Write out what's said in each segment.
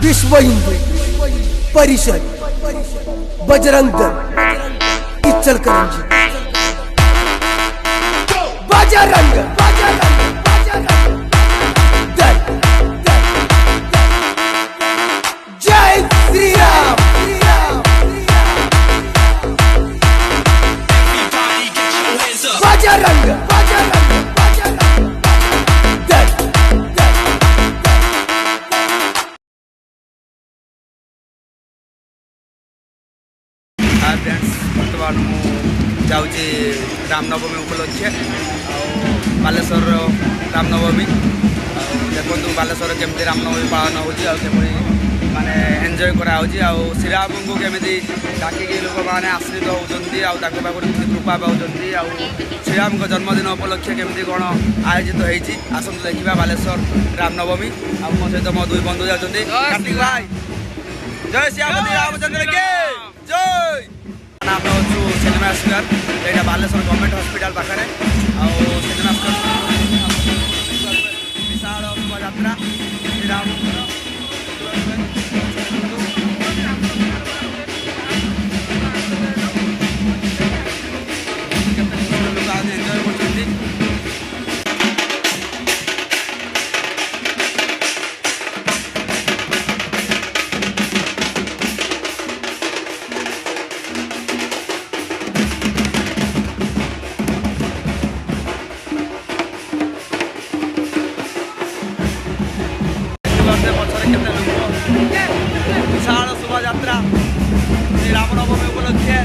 विश्व हिंदू परिषद बजरंग दल इचलकरंजी बजरंग दल जय श्री राम बजरंग फ्रेंड्स बर्तमान मुझे रामनवमी उपलक्षे बालेश्वर रामनवमी देखो बालेश्वर केमती रामनवमी पालन होमती माने एंजॉय कराऊँगी श्रीराम को केमी डाकिकी लोक मैंने आश्रित होती पाखर कृपा पाँच श्रीराम को जन्मदिन उपलक्षे केमती कौन आयोजित होती आसतु देखा बालेश्वर रामनवमी आ मो सहित मो दुई बंधु जाती कार्तिक भाई जय श्रीराम रामचंद्र के जय आम अच्छु सिनेमा स्क्वायर यहाँ बालेश्वर गवर्नमेंट हॉस्पिटल पाखे सिनेमा स्क्वायर विशाल शोभा श्रीराम लोग एंजॉय कर विशाल शोभा यात्रा श्री रामनवमी उपलक्षे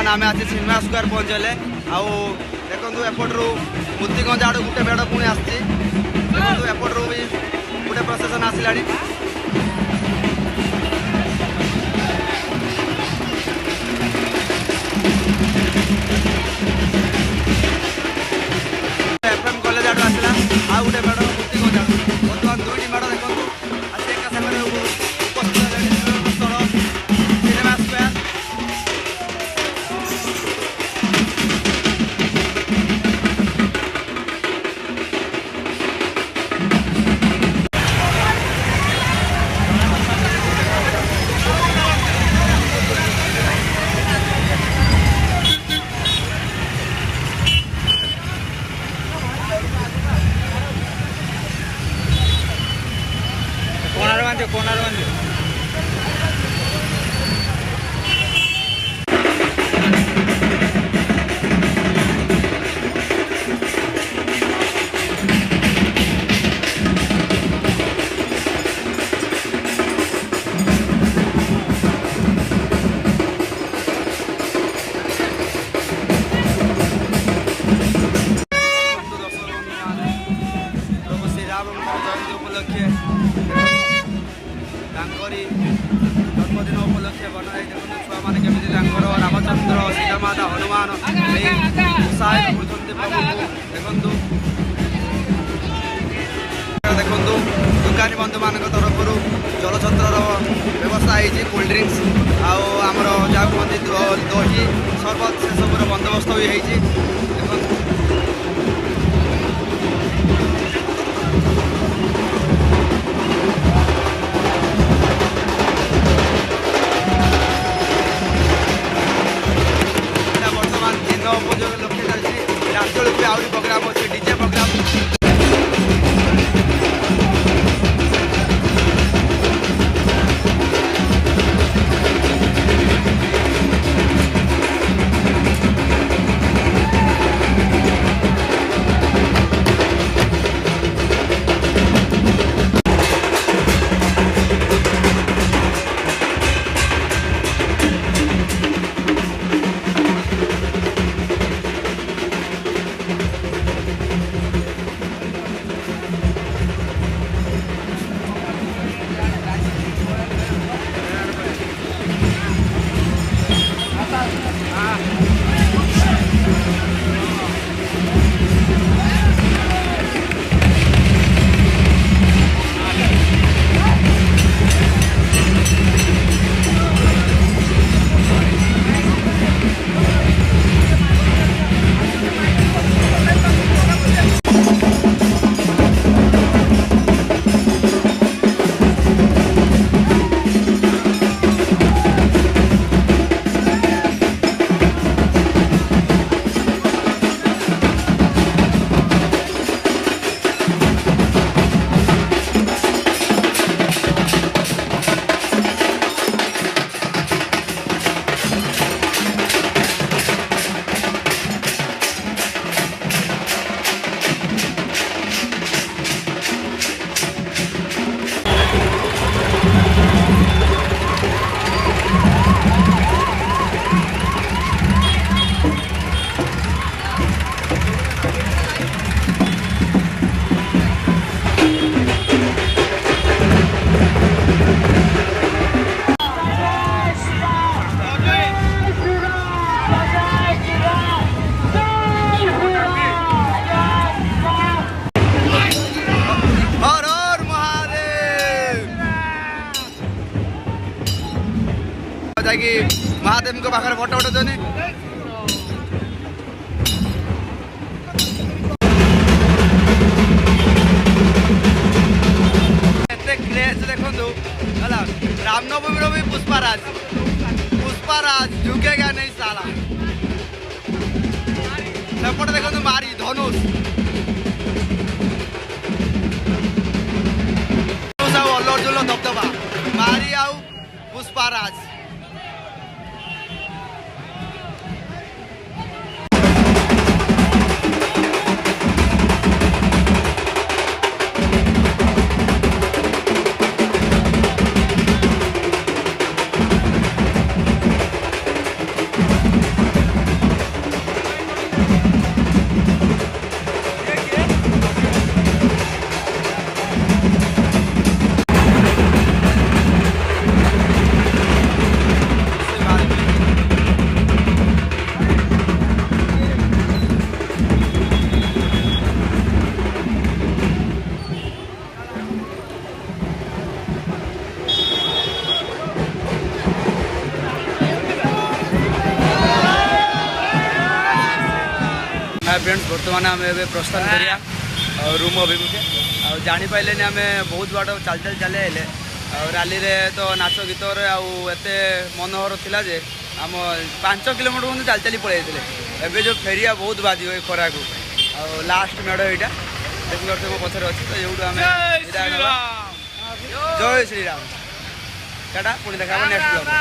आम आज सिनेमा स्क्वायर पहुँचले देखु एपटू मुतिगंज आड़ गोटे मेढ़ पुणी आसपटू भी गोटे प्रसेसन आसला एफएम कॉलेज आड़ आसला आ गोटे मेढ़ मुतिगंज आड़ बर्तमान दुईटी मेढ़ देखो आज एक समय सिनेमा स्क्वायर कोनार जन्मदिन उपलक्षे बनाई देखते छुआ मैंने केमी रामचंद्र सीतामाता हनुमान उत्साहित कर देखु दुकानी बंधु मान तरफ जलछत्र व्यवस्था होती कोल्ड ड्रिंक्स आमर जहाँ कहते दही सरबत से सब बंदोबस्त भी होती प्रोग्राम अच्छे डीजे प्रोग्राम महादेव को पाखे फोटो उठा क्रेज देखो रामनवमी भी पुष्पाराज झुकेगा नहीं साला सेपटे देखो मारी धनुष अल्लू अर्जुन दबदबा मारी आउ पुष्पाराज फ्रेंड्स बर्तमान आम ए प्रस्थान करिया रूम अभिमुखे जापारे आम बहुत बाट चल चल चले आए रैली रे तो नाच गीत एत मनोहर थिला जे आम 5 किलोमीटर मुझे चल चली पलि एवं जो फेरिया बहुत बाजी ये खरा को लास्ट मेढ़ यहाँ देखिए मो पचर अच्छी तो यूँ आम जय श्रीराम टाटा पुणी देखा नेक्स्ट ब्लॉग।